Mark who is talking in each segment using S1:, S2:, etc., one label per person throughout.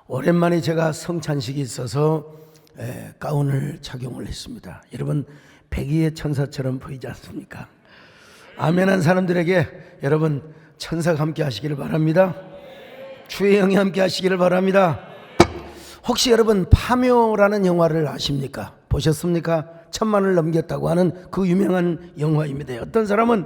S1: 오랜만에 제가 성찬식이 있어서 가운을 착용을 했습니다. 여러분 백의의 천사처럼 보이지 않습니까? 아멘한 사람들에게 여러분 천사가 함께 하시기를 바랍니다. 주의 영이 함께 하시기를 바랍니다. 혹시 여러분 파묘라는 영화를 아십니까? 보셨습니까? 1000만을 넘겼다고 하는 그 유명한 영화입니다. 어떤 사람은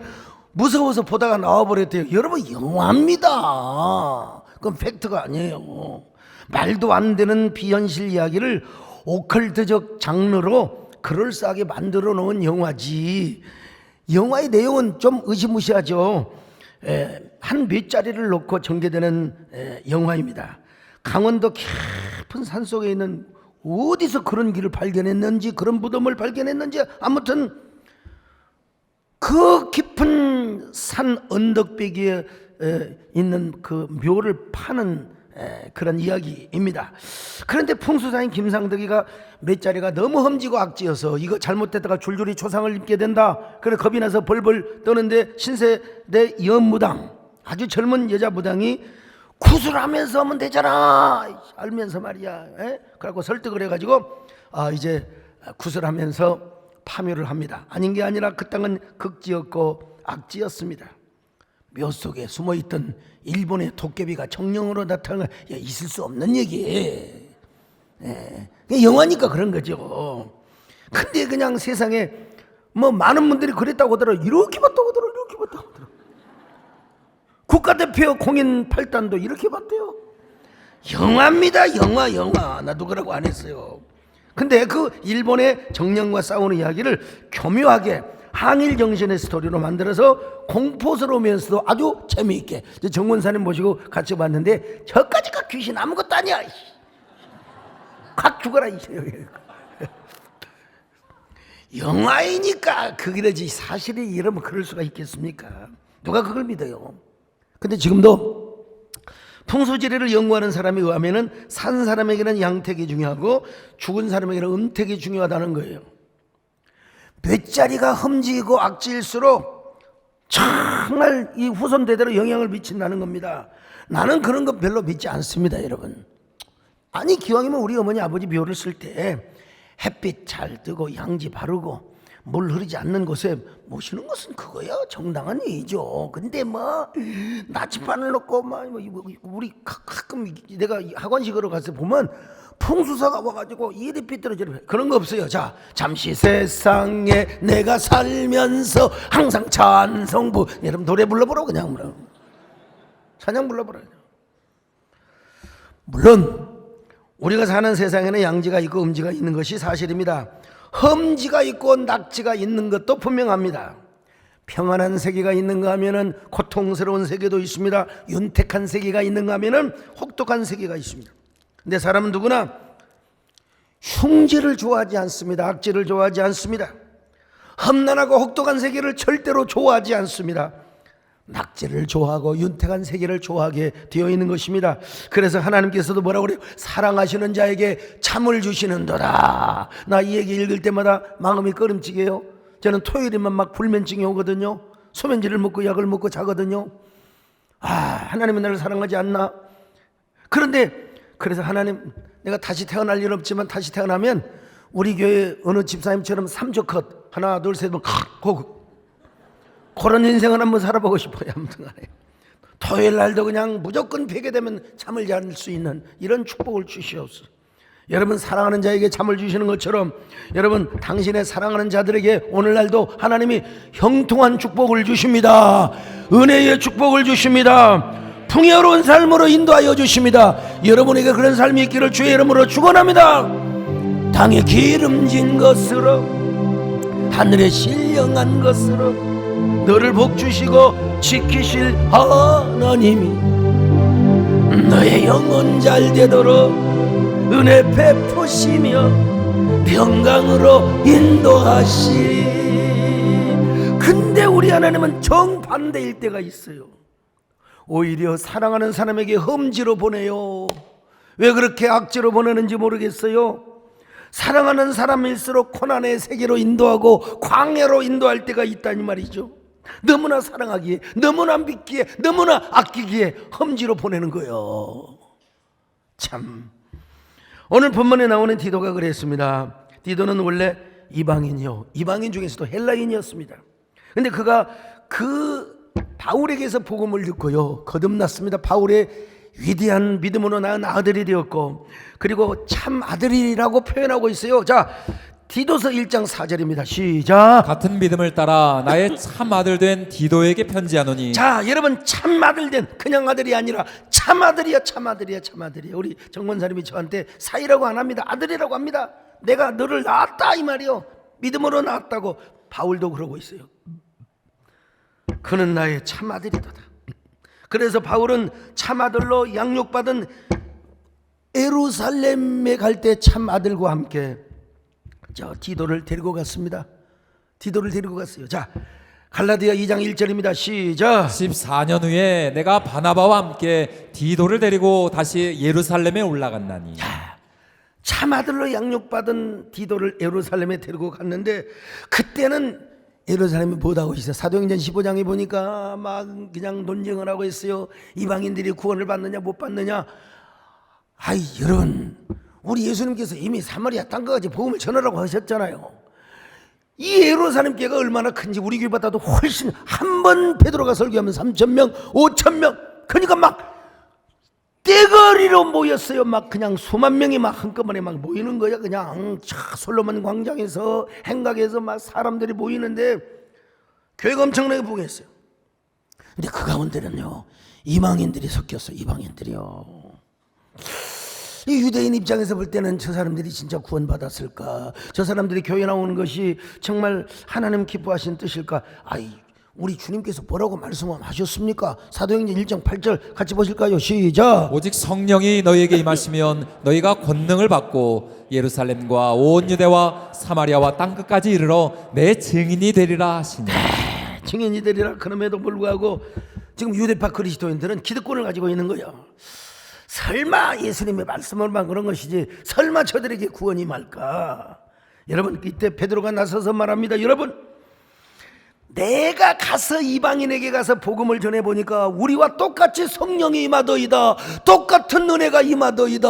S1: 무서워서 보다가 나와버렸대요. 여러분 영화입니다. 그건 팩트가 아니에요. 말도 안 되는 비현실 이야기를 오컬트적 장르로 그럴싸하게 만들어 놓은 영화지. 영화의 내용은 좀 의시무시하죠. 한 몇 자리를 놓고 전개되는 영화입니다. 강원도 깊은 산속에 있는 어디서 그런 길을 발견했는지, 그런 무덤을 발견했는지, 아무튼 그 깊은 산 언덕배기에 있는 그 묘를 파는 그런 이야기입니다. 그런데 풍수사인 김상덕이가 몇 자리가 너무 험지고 악지여서 이거 잘못됐다가 줄줄이 초상을 입게 된다. 그래 겁이 나서 벌벌 떠는데 신세대 연무당, 아주 젊은 여자 무당이 구슬하면서 하면 되잖아 알면서 말이야. 그래갖고 설득을 해가지고 이제 구슬하면서 파묘를 합니다. 아닌 게 아니라 그 땅은 극지였고 악지였습니다. 묘 속에 숨어있던 일본의 도깨비가 정령으로 나타나 있을 수 없는 얘기. 영화니까 그런 거죠. 근데 그냥 세상에 뭐 많은 분들이 그랬다고 하더라도 이렇게 봤다고 하더라도 이렇게 봤다고 하더라도 국가대표 공인 8단도 이렇게 봤대요. 영화입니다. 영화. 나 누구라고 안 했어요. 근데 그 일본의 정령과 싸우는 이야기를 교묘하게 항일 정신의 스토리로 만들어서 공포스러우면서도 아주 재미있게 정원사님 모시고 같이 봤는데 저까지가 귀신 아무것도 아니야. 각 죽어라. 영화이니까 그러지 사실이 이러면 그럴 수가 있겠습니까? 누가 그걸 믿어요? 근데 지금도 풍수지리를 연구하는 사람에 의하면 산 사람에게는 양택이 중요하고 죽은 사람에게는 음택이 중요하다는 거예요. 몇 자리가 험지이고 악지일수록 정말 이 후손 대대로 영향을 미친다는 겁니다. 나는 그런 거 별로 믿지 않습니다, 여러분. 아니 기왕이면 우리 어머니 아버지 묘를 쓸 때 햇빛 잘 뜨고 양지 바르고 물 흐르지 않는 곳에 모시는 것은 그거야 정당한 예의죠. 근데 뭐 나침반을 놓고 막 우리 가끔 내가 학원식으로 가서 보면 풍수사가 와가지고 이리 삐뚤어지려 그런 거 없어요. 자, 잠시 세상에 내가 살면서 항상 찬성부. 여러분 노래 불러보라 그냥 물어. 찬양 불러보라. 물론 우리가 사는 세상에는 양지가 있고 음지가 있는 것이 사실입니다. 험지가 있고 낙지가 있는 것도 분명합니다. 평안한 세계가 있는가 하면은 고통스러운 세계도 있습니다. 윤택한 세계가 있는가 하면은 혹독한 세계가 있습니다. 근데 사람은 누구나 흉지를 좋아하지 않습니다. 악지를 좋아하지 않습니다. 험난하고 혹독한 세계를 절대로 좋아하지 않습니다. 낙지를 좋아하고 윤택한 세계를 좋아하게 되어 있는 것입니다. 그래서 하나님께서도 뭐라고 그래요? 사랑하시는 자에게 참을 주시는도다. 나 이 얘기 읽을 때마다 마음이 꺼름지게요. 저는 토요일이면 막 불면증이 오거든요. 소면제를 먹고 약을 먹고 자거든요. 하나님은 나를 사랑하지 않나? 그런데 그래서 하나님, 내가 다시 태어날 일 없지만 다시 태어나면 우리 교회 어느 집사님처럼 3조 컷 하나 둘 셋 그런 인생을 한번 살아보고 싶어요. 아무튼 간에 토요일 날도 그냥 무조건 뵈게 되면 잠을 잘 수 있는 이런 축복을 주시옵소서. 여러분 사랑하는 자에게 잠을 주시는 것처럼 여러분 당신의 사랑하는 자들에게 오늘날도 하나님이 형통한 축복을 주십니다. 은혜의 축복을 주십니다. 풍요로운 삶으로 인도하여 주십니다. 여러분에게 그런 삶이 있기를 주의 이름으로 축원합니다. 땅에 기름진 것으로 하늘에 신령한 것으로 너를 복주시고 지키실 하나님이 너의 영혼 잘 되도록 은혜 베푸시며 평강으로 인도하시리. 근데 우리 하나님은 정반대일 때가 있어요. 오히려 사랑하는 사람에게 험지로 보내요. 왜 그렇게 악지로 보내는지 모르겠어요. 사랑하는 사람일수록 고난의 세계로 인도하고 광야로 인도할 때가 있다니 말이죠. 너무나 사랑하기에, 너무나 믿기에, 너무나 아끼기에 험지로 보내는 거예요. 참, 오늘 본문에 나오는 디도가 그랬습니다. 디도는 원래 이방인이요, 이방인 중에서도 헬라인이었습니다. 근데 그가 그 바울에게서 복음을 듣고요, 거듭났습니다. 바울의 위대한 믿음으로 낳은 아들이 되었고, 그리고 참 아들이라고 표현하고 있어요. 자, 디도서 1장 4절입니다. 시작.
S2: 같은 믿음을 따라 나의 참 아들 된 디도에게 편지하노니.
S1: 자, 여러분, 참 아들 된, 그냥 아들이 아니라 참 아들이야, 참 아들이야, 참 아들이야. 우리 정권사님이 저한테 사이라고 안 합니다. 아들이라고 합니다. 내가 너를 낳았다 이 말이요, 믿음으로 낳았다고. 바울도 그러고 있어요. 그는 나의 참 아들이다. 그래서 바울은 참 아들로 양육받은 예루살렘에 갈 때 참 아들과 함께 저 디도를 데리고 갔습니다. 디도를 데리고 갔어요. 자, 갈라디아 2장 1절입니다. 시작.
S2: 14년 후에 내가 바나바와 함께 디도를 데리고 다시 예루살렘에 올라갔나니.
S1: 참 아들로 양육받은 디도를 예루살렘에 데리고 갔는데, 그때는 예루살렘이 뭐하고 있어요? 사도행전 15장에 보니까 막 그냥 논쟁을 하고 있어요. 이방인들이 구원을 받느냐 못 받느냐. 아이, 여러분, 우리 예수님께서 이미 사마리아 땅까지 복음을 전하라고 하셨잖아요. 이 예루살렘 교회가 얼마나 큰지 우리 교회보다도 훨씬, 한 번 베드로가 설교하면 3,000명 5,000명, 그러니까 막 떼거리로 모였어요. 막 그냥 수만 명이 막 한꺼번에 막 모이는 거야. 그냥 솔로몬 광장에서, 행각에서 막 사람들이 모이는데 교회가 엄청나게 부흥했어요. 근데 그 가운데는요, 이방인들이 섞였어요. 이방인들이요. 이 유대인 입장에서 볼 때는 저 사람들이 진짜 구원받았을까? 저 사람들이 교회 나오는 것이 정말 하나님 기뻐하신 뜻일까? 아이, 우리 주님께서 뭐라고 말씀하셨습니까? 사도행전 1장 8절 같이 보실까요? 시작.
S2: 오직 성령이 너희에게 임하시면 너희가 권능을 받고 예루살렘과 온 유대와 사마리아와 땅끝까지 이르러 내 증인이 되리라 하시니.
S1: 증인이 되리라. 그럼에도 불구하고 지금 유대파 그리스도인들은 기득권을 가지고 있는 거예요. 설마 예수님의 말씀을만 그런 것이지, 설마 저들에게 구원이 말까? 여러분, 이때 베드로가 나서서 말합니다. 여러분, 내가 가서 이방인에게 가서 복음을 전해보니까 우리와 똑같이 성령이 임하더이다, 똑같은 은혜가 임하더이다,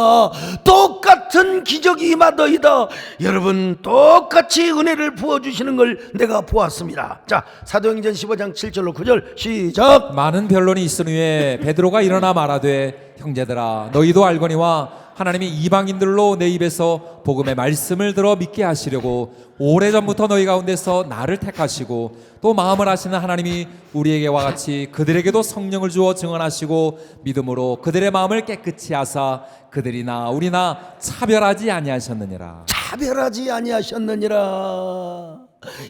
S1: 똑같은 기적이 임하더이다. 여러분, 똑같이 은혜를 부어주시는 걸 내가 보았습니다. 자, 사도행전 15장 7절로 9절 시작.
S2: 많은 변론이 있은 후에 베드로가 일어나 말하되, 형제들아, 너희도 알거니와 하나님이 이방인들로 내 입에서 복음의 말씀을 들어 믿게 하시려고 오래전부터 너희 가운데서 나를 택하시고 또 마음을 하시는 하나님이 우리에게와 같이 그들에게도 성령을 주어 증언하시고 믿음으로 그들의 마음을 깨끗이 하사 그들이나 우리나 차별하지 아니하셨느니라.
S1: 차별하지 아니하셨느니라.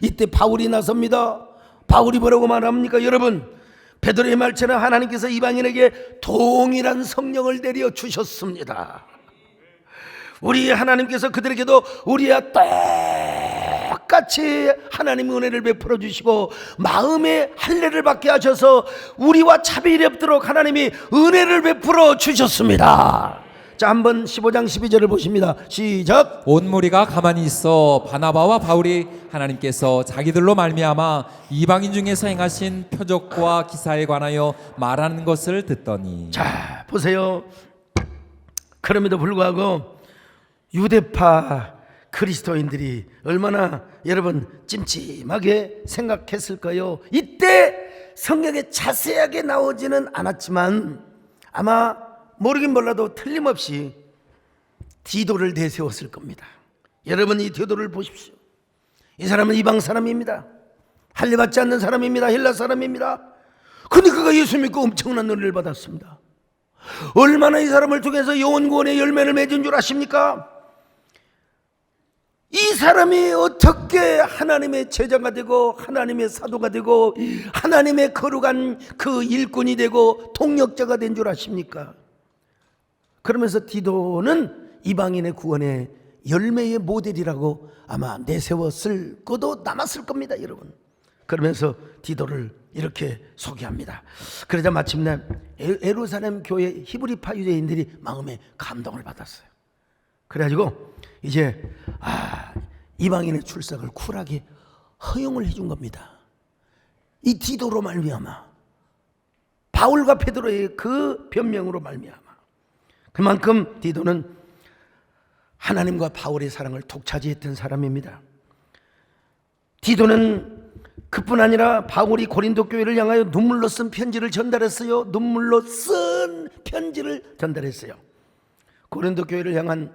S1: 이때 바울이 나섭니다. 바울이 뭐라고 말합니까? 여러분, 베드로의 말처럼 하나님께서 이방인에게 동일한 성령을 내려 주셨습니다. 우리 하나님께서 그들에게도 우리와 똑같이 하나님의 은혜를 베풀어 주시고 마음의 할례를 받게 하셔서 우리와 차별이 없도록 하나님이 은혜를 베풀어 주셨습니다. 자, 한번 15장 12절을 보십니다. 시작.
S2: 온 무리가 가만히 있어 바나바와 바울이 하나님께서 자기들로 말미암아 이방인 중에서 행하신 표적과 기사에 관하여 말하는 것을 듣더니.
S1: 자, 보세요. 그럼에도 불구하고 유대파 그리스도인들이 얼마나 여러분 찜찜하게 생각했을까요? 이때 성경에 자세하게 나오지는 않았지만 아마 모르긴 몰라도 틀림없이 디도를 내세웠을 겁니다. 여러분, 이 디도를 보십시오. 이 사람은 이방 사람입니다. 할례받지 않는 사람입니다. 헬라 사람입니다. 근데 그가 예수 믿고 엄청난 은혜를 받았습니다. 얼마나 이 사람을 통해서 영혼 구원의 열매를 맺은 줄 아십니까? 이 사람이 어떻게 하나님의 제자가 되고 하나님의 사도가 되고 하나님의 거룩한 그 일꾼이 되고 통역자가 된 줄 아십니까? 그러면서 디도는 이방인의 구원의 열매의 모델이라고 아마 내세웠을 것도 남았을 겁니다, 여러분. 그러면서 디도를 이렇게 소개합니다. 그러자 마침내 예루살렘 교회 히브리파 유대인들이 마음에 감동을 받았어요. 그래가지고 이제 이방인의 출석을 쿨하게 허용을 해준 겁니다. 이 디도로 말미암아, 바울과 베드로의 그 변명으로 말미암아. 그만큼 디도는 하나님과 바울의 사랑을 독차지했던 사람입니다. 디도는 그뿐 아니라 바울이 고린도 교회를 향하여 눈물로 쓴 편지를 전달했어요. 눈물로 쓴 편지를 전달했어요. 고린도 교회를 향한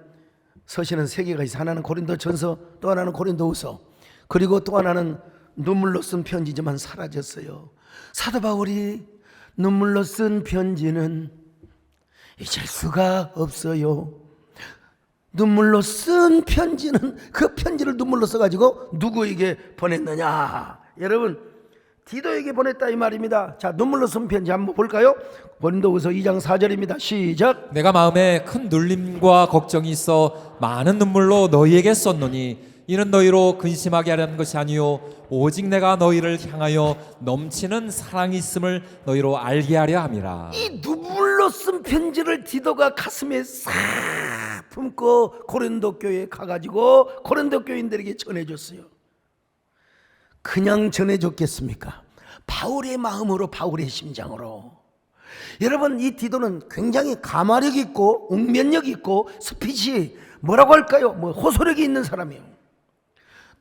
S1: 서신은 세 개가 있어요. 하나는 고린도전서, 또 하나는 고린도후서, 그리고 또 하나는 눈물로 쓴 편지지만 사라졌어요. 사도 바울이 눈물로 쓴 편지는 잊을 수가 없어요. 눈물로 쓴 편지는, 그 편지를 눈물로 써가지고 누구에게 보냈느냐? 여러분, 디도에게 보냈다 이 말입니다. 자, 눈물로 쓴 편지 한번 볼까요? 고린도후서 2장 4절입니다. 시작.
S2: 내가 마음에 큰 눌림과 걱정이 있어 많은 눈물로 너희에게 썼노니 이는 너희로 근심하게 하려는 것이 아니요 오직 내가 너희를 향하여 넘치는 사랑이 있음을 너희로 알게 하려 함이라.
S1: 이 눈물로 쓴 편지를 디도가 가슴에 싹 품고 고린도 교회에 가가지고 고린도 교인들에게 전해줬어요. 그냥 전해줬겠습니까? 바울의 마음으로, 바울의 심장으로. 여러분, 이 디도는 굉장히 가마력 있고 웅변력 있고 스피치, 뭐라고 할까요? 호소력이 있는 사람이에요.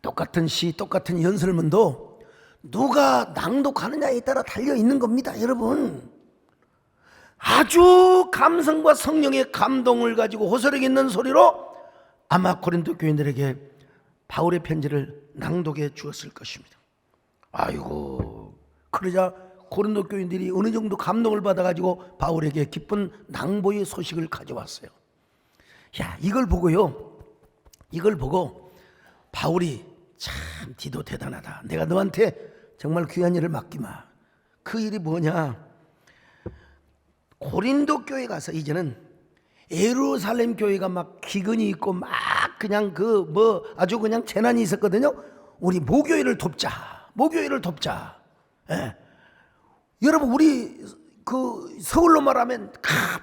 S1: 똑같은 시, 똑같은 연설문도 누가 낭독하느냐에 따라 달려 있는 겁니다. 여러분, 아주 감성과 성령의 감동을 가지고 호소력 있는 소리로 아마 고린도 교인들에게 바울의 편지를 낭독해 주었을 것입니다. 아이고, 그러자 고린도 교인들이 어느 정도 감동을 받아가지고 바울에게 기쁜 낭보의 소식을 가져왔어요. 야, 이걸 보고요, 이걸 보고 바울이 참 디도 대단하다. 내가 너한테 정말 귀한 일을 맡기마. 그 일이 뭐냐? 고린도 교회 가서 이제는 예루살렘 교회가 막 기근이 있고 막 그냥 아주 그냥 재난이 있었거든요. 우리 모교회를 돕자. 모교회를 돕자. 예. 여러분, 우리 서울로 말하면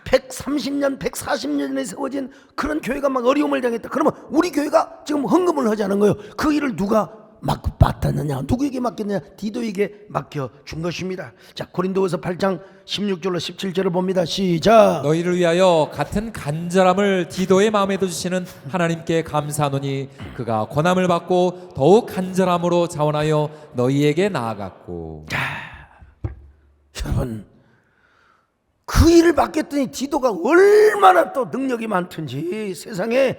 S1: 130년, 140년에 세워진 그런 교회가 막 어려움을 당했다. 그러면 우리 교회가 지금 헌금을 하자는 거예요. 그 일을 누가 맡았느냐? 누구에게 맡겼느냐? 디도에게 맡겨준 것입니다. 자, 고린도후서 8장 16절로 17절을 봅니다. 시작.
S2: 너희를 위하여 같은 간절함을 디도의 마음에도 주시는 하나님께 감사하노니 그가 권함을 받고 더욱 간절함으로 자원하여 너희에게 나아갔고.
S1: 여러분, 그 일을 맡겼더니 디도가 얼마나 또 능력이 많든지 세상에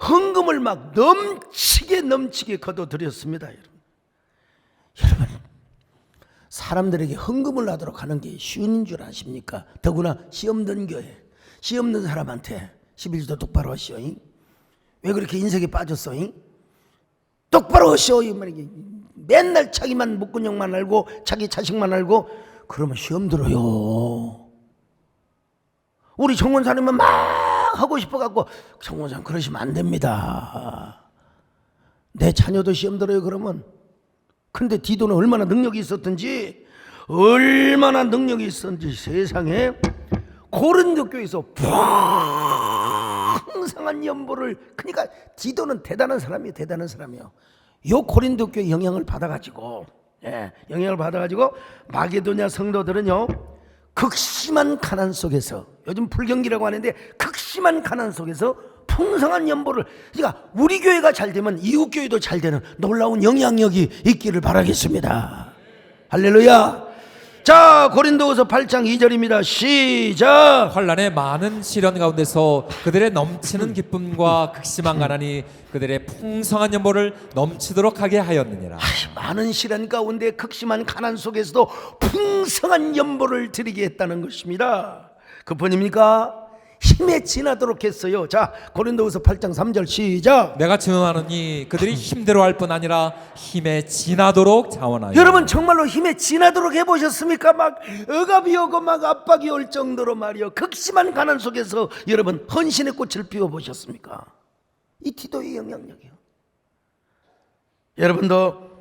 S1: 헌금을 막 넘치게 거둬들였습니다. 여러분, 사람들에게 헌금을 하도록 하는 게 쉬운 줄 아십니까? 더구나 시험 든 교회, 시험 든 사람한테 11조도 똑바로 하시오. 왜 그렇게 인색에 빠졌어? 똑바로 하시오. 맨날 자기만 목근형만 알고 자기 자식만 알고 그러면 시험 들어요. 우리 정원사님은 막 하고 싶어갖고, 정원사님 그러시면 안 됩니다. 내 자녀도 시험 들어요 그러면. 근데 디도는 얼마나 능력이 있었든지 세상에 고린도 교회에서 풍성한 연보를, 그러니까 디도는 대단한 사람이에요. 요 고린도 교회 영향을 받아가지고 마게도냐 성도들은요, 극심한 가난 속에서, 요즘 불경기라고 하는데 극심한 가난 속에서 풍성한 연보를, 그러니까 우리 교회가 잘 되면 이웃 교회도 잘 되는 놀라운 영향력이 있기를 바라겠습니다. 할렐루야. 자, 고린도후서 8장 2절입니다. 시작.
S2: 환난의 많은 시련 가운데서 그들의 넘치는 기쁨과 극심한 가난이 그들의 풍성한 연보를 넘치도록 하게 하였느니라.
S1: 많은 시련 가운데 극심한 가난 속에서도 풍성한 연보를 드리게 했다는 것입니다. 그뿐입니까? 힘에 지나도록 했어요. 자, 고린도후서 8장 3절 시작.
S2: 내가 증언하노니 그들이 힘대로 할 뿐 아니라 힘에 지나도록 자원하여.
S1: 여러분, 정말로 힘에 지나도록 해보셨습니까? 막 억압이 오고 막 압박이 올 정도로 말이요, 극심한 가난 속에서 여러분 헌신의 꽃을 피워보셨습니까? 이 디도의 영향력이요. 여러분도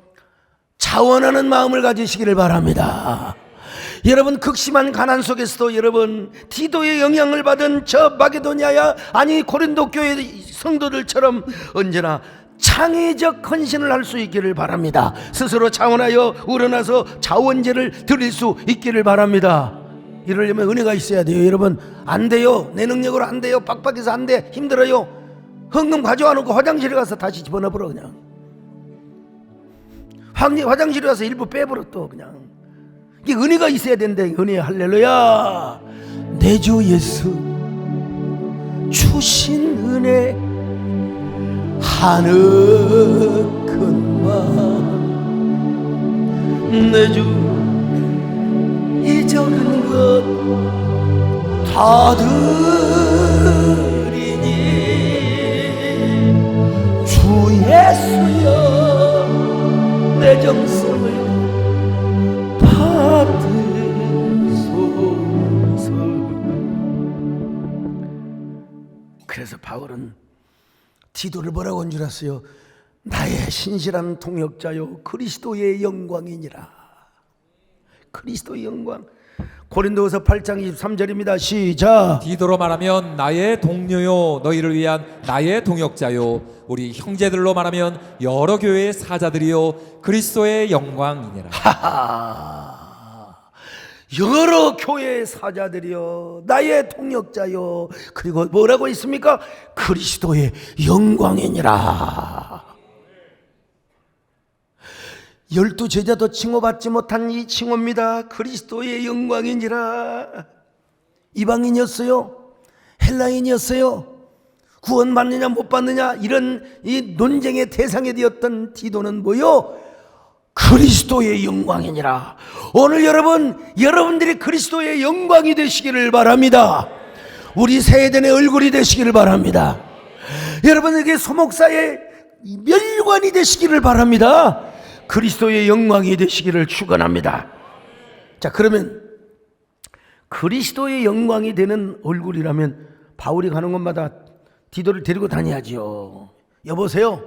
S1: 자원하는 마음을 가지시기를 바랍니다. 여러분, 극심한 가난 속에서도 여러분 디도의 영향을 받은 저 마게도냐야, 아니 고린도 교회 성도들처럼 언제나 창의적 헌신을 할 수 있기를 바랍니다. 스스로 자원하여 우러나서 자원제를 드릴 수 있기를 바랍니다. 이러려면 은혜가 있어야 돼요. 여러분, 안 돼요. 내 능력으로 안 돼요. 빡빡해서 안 돼. 힘들어요. 헌금 가져와 놓고 화장실에 가서 다시 집어넣어버려. 그냥 화장실에 가서 일부 빼버려. 또 그냥 이게 은혜가 있어야 된대. 은혜. 할렐루야. 내 주 예수 주신 은혜 하늘큰 마 내 주 잊어간 것 다 드리니 주 예수여 내 정성을 받으소서. 그래서 바울은 디도를 뭐라고 한 줄 아세요? 나의 신실한 동역자요 그리스도의 영광이니라. 그리스도의 영광. 고린도후서 8장 23절입니다. 시작.
S2: 디도로 말하면 나의 동료요 너희를 위한 나의 동역자요 우리 형제들로 말하면 여러 교회의 사자들이요 그리스도의 영광이니라.
S1: 하하. 여러 교회의 사자들이요 나의 동역자요 그리고 뭐라고 있습니까? 그리스도의 영광이니라. 12 제자도 칭호받지 못한 이 칭호입니다. 그리스도의 영광이니라. 이방인이었어요? 헬라인이었어요? 구원 받느냐 못 받느냐 이런 이 논쟁의 대상이 되었던 디도는 뭐요? 그리스도의 영광이니라. 오늘 여러분들이 그리스도의 영광이 되시기를 바랍니다. 우리 세대의 얼굴이 되시기를 바랍니다. 여러분에게 소목사의 멸관이 되시기를 바랍니다. 그리스도의 영광이 되시기를 축원합니다. 자, 그러면 그리스도의 영광이 되는 얼굴이라면 바울이 가는 곳마다 디도를 데리고 다녀야지요. 여보세요,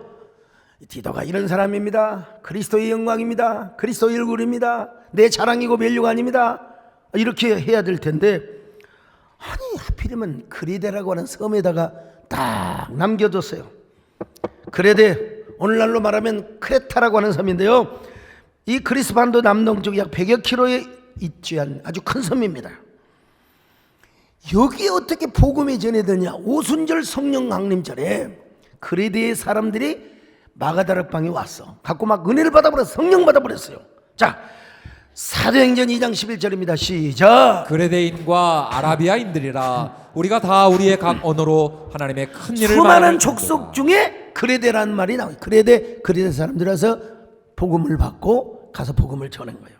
S1: 디도가 이런 사람입니다. 그리스도의 영광입니다. 그리스도의 얼굴입니다. 내 자랑이고 멸류가 아닙니다. 이렇게 해야 될 텐데, 아니 하필이면 그리데라고 하는 섬에다가 딱 남겨뒀어요. 그레데, 오늘날로 말하면 크레타라고 하는 섬인데요, 이 그리스 반도 남동쪽 약 100여 킬로에 위치한 아주 큰 섬입니다. 여기에 어떻게 복음이 전해되냐? 오순절 성령 강림절에 그레데의 사람들이 마가다락방에 왔어. 갖고 막 은혜를 받아버렸어. 성령 받아버렸어요. 자, 사도행전 2장 11절입니다. 시작.
S2: 그레데인과 아라비아인들이라 우리가 다 우리의 각 언어로 하나님의 큰 일을
S1: 수많은 족속 중에 그레데라는 말이 나와요. 그레데 사람들이 와서 복음을 받고 가서 복음을 전한 거예요.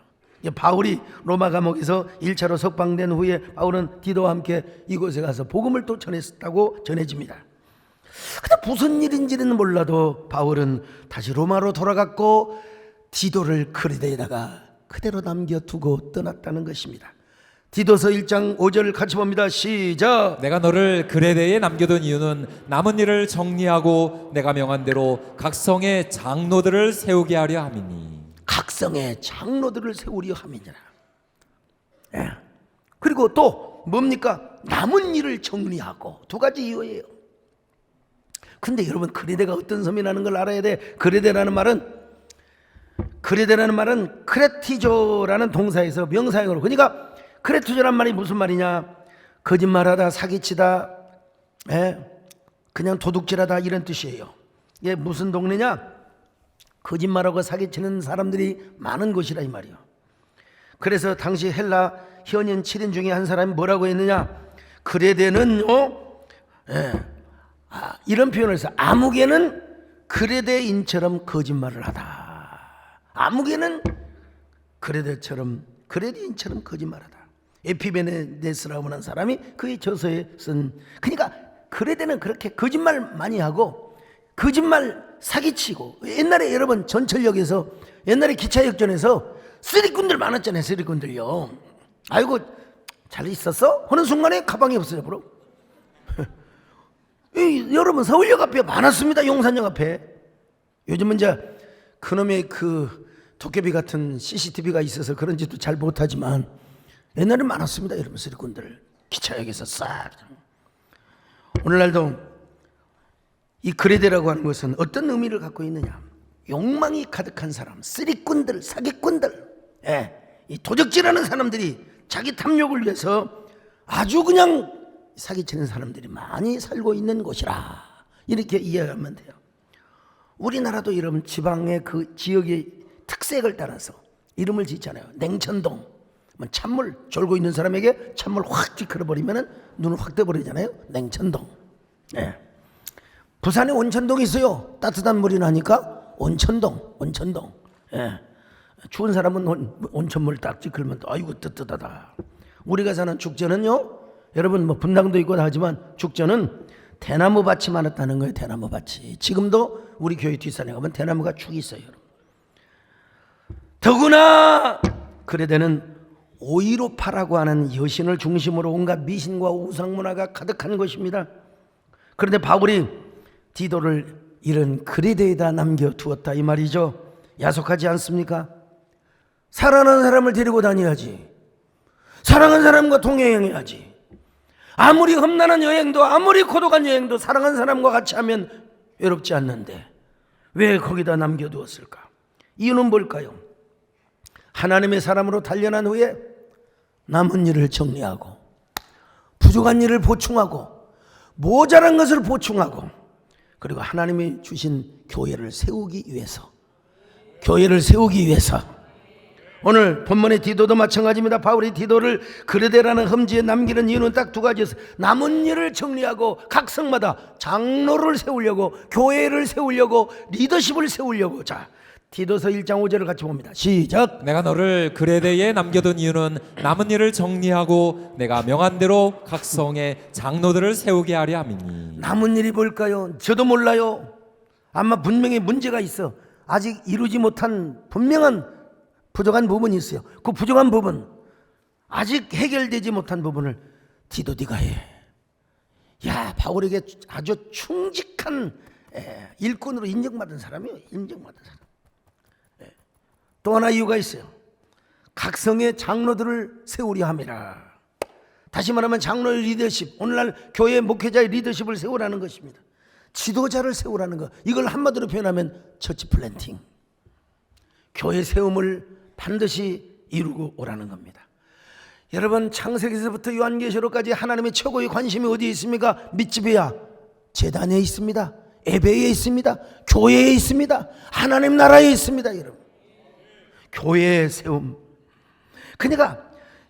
S1: 바울이 로마 감옥에서 1차로 석방된 후에 바울은 디도와 함께 이곳에 가서 복음을 또 전했다고 전해집니다. 근데 무슨 일인지는 몰라도 바울은 다시 로마로 돌아갔고 디도를 그레데에다가 그대로 남겨두고 떠났다는 것입니다. 디도서 1장 5절 같이 봅니다. 시작.
S2: 내가 너를 그레데에 남겨둔 이유는 남은 일을 정리하고 내가 명한 대로 각성의 장로들을 세우게 하려 함이니.
S1: 각성의 장로들을 세우려 함이니라. 예. 그리고 또 뭡니까? 남은 일을 정리하고. 두 가지 이유예요. 근데 여러분, 그레데가 어떤 섬이라는 걸 알아야 돼. 그레데라는 말은 크레티조라는 동사에서 명사형으로, 그러니까 크레티조란 말이 무슨 말이냐? 거짓말하다, 사기치다, 그냥 도둑질하다, 이런 뜻이에요. 이게 무슨 동네냐? 거짓말하고 사기치는 사람들이 많은 곳이라 이 말이에요. 그래서 당시 헬라 현인 7인 중에 한 사람이 뭐라고 했느냐? 그레데는 이런 표현을 해서 아무개는 그레데인처럼 거짓말을 하다. 아무개는 그레데인처럼 거짓말하다. 에피베네데스라고 하는 사람이 그의 저서에 쓴. 그러니까 그레데는 그렇게 거짓말 많이 하고 거짓말 사기치고. 옛날에 여러분 전철역에서, 옛날에 기차역전에서 쓰리꾼들 많았잖아요. 쓰리꾼들요. 아이고 잘 있었어? 하는 순간에 가방이 없어져 버려. 여러분 서울역 앞에 많았습니다. 용산역 앞에. 요즘은 이제 그놈의 그 도깨비 같은 CCTV가 있어서 그런지도 잘 못하지만 옛날엔 많았습니다. 여러분 쓰리꾼들 기차역에서 싹. 오늘날도 이 그레데라고 하는 것은 어떤 의미를 갖고 있느냐? 욕망이 가득한 사람, 쓰리꾼들, 사기꾼들, 이 도적질하는 사람들이 자기 탐욕을 위해서 아주 그냥 사기치는 사람들이 많이 살고 있는 곳이라 이렇게 이해하면 돼요. 우리나라도 이런 지방의 그 지역의 특색을 따라서 이름을 짓잖아요. 냉천동. 찬물 졸고 있는 사람에게 찬물 확 찌그러버리면 눈을 확 떠버리잖아요. 냉천동. 네. 부산에 온천동이 있어요. 따뜻한 물이 나니까 온천동. 예. 추운 사람은 온천물 딱 찌그러면 아이고 뜨뜻하다. 우리가 사는 축제는요, 여러분 뭐 분당도 있고 다 하지만 축제는 대나무 밭이 많았다는 거예요. 대나무 밭이. 지금도 우리 교회 뒷산에 가면 대나무가 축이 있어요. 여러분. 더구나 그레데는 5.15파라고 하는 여신을 중심으로 온갖 미신과 우상문화가 가득한 것입니다. 그런데 바울이 디도를 이런 그레데에다 남겨두었다 이 말이죠. 야속하지 않습니까? 사랑하는 사람을 데리고 다녀야지. 사랑하는 사람과 동행해야지. 아무리 험난한 여행도 아무리 고독한 여행도 사랑하는 사람과 같이 하면 외롭지 않는데 왜 거기다 남겨두었을까? 이유는 뭘까요? 하나님의 사람으로 단련한 후에 남은 일을 정리하고 부족한 일을 보충하고 모자란 것을 보충하고 그리고 하나님이 주신 교회를 세우기 위해서 오늘 본문의 디도도 마찬가지입니다. 바울이 디도를 그레데라는 험지에 남기는 이유는 딱 두 가지였어요. 남은 일을 정리하고 각 성마다 장로를 세우려고 교회를 세우려고 리더십을 세우려고. 자, 디도서 1장 5절을 같이 봅니다. 시작.
S2: 내가 너를 그레데에 남겨둔 이유는 남은 일을 정리하고 내가 명한 대로 각 성의 장로들을 세우게 하려 함이니.
S1: 남은 일이 뭘까요? 저도 몰라요. 아마 분명히 문제가 있어. 아직 이루지 못한 분명한 부족한 부분이 있어요. 그 부족한 부분, 아직 해결되지 못한 부분을 디도 네가 해. 야, 바울에게 아주 충직한 일꾼으로 인정받은 사람이에요. 인정받은 사람. 또 하나 이유가 있어요. 각 성의 장로들을 세우려 함이라. 다시 말하면 장로의 리더십, 오늘날 교회 목회자의 리더십을 세우라는 것입니다. 지도자를 세우라는 것. 이걸 한마디로 표현하면 처치 플랜팅. 교회 세움을 반드시 이루고 오라는 겁니다. 여러분, 창세기에서부터 요한계시록까지 하나님의 최고의 관심이 어디에 있습니까? 밑집이야. 제단에 있습니다. 예배에 있습니다. 교회에 있습니다. 하나님 나라에 있습니다. 여러분, 교회의 세움. 그러니까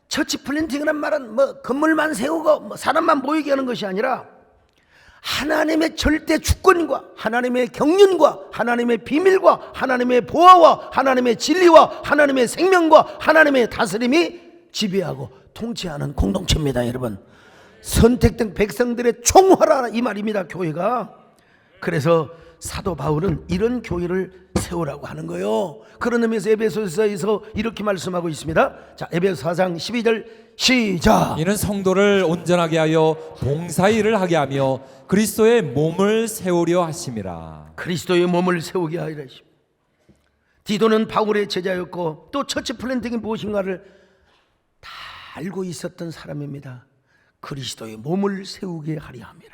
S1: 처치 플랜팅이란 말은 뭐 건물만 세우고 뭐 사람만 모이게 하는 것이 아니라 하나님의 절대 주권과 하나님의 경륜과 하나님의 비밀과 하나님의 보화와 하나님의 진리와 하나님의 생명과 하나님의 다스림이 지배하고 통치하는 공동체입니다. 여러분, 선택된 백성들의 총화라 이 말입니다. 교회가. 그래서 사도 바울은 이런 교회를 세우라고 하는 거예요. 그런 의미에서 에베소서에서 이렇게 말씀하고 있습니다. 자, 에베소 4장 12절 시작.
S2: 이는 성도를 온전하게 하여 봉사의 일을 하게 하며 그리스도의 몸을 세우려 하심이라.
S1: 그리스도의 몸을 세우게 하리라 하십니다. 디도는 바울의 제자였고 또 처치 플랜팅이 무엇인가를 다 알고 있었던 사람입니다. 그리스도의 몸을 세우게 하려 함이라.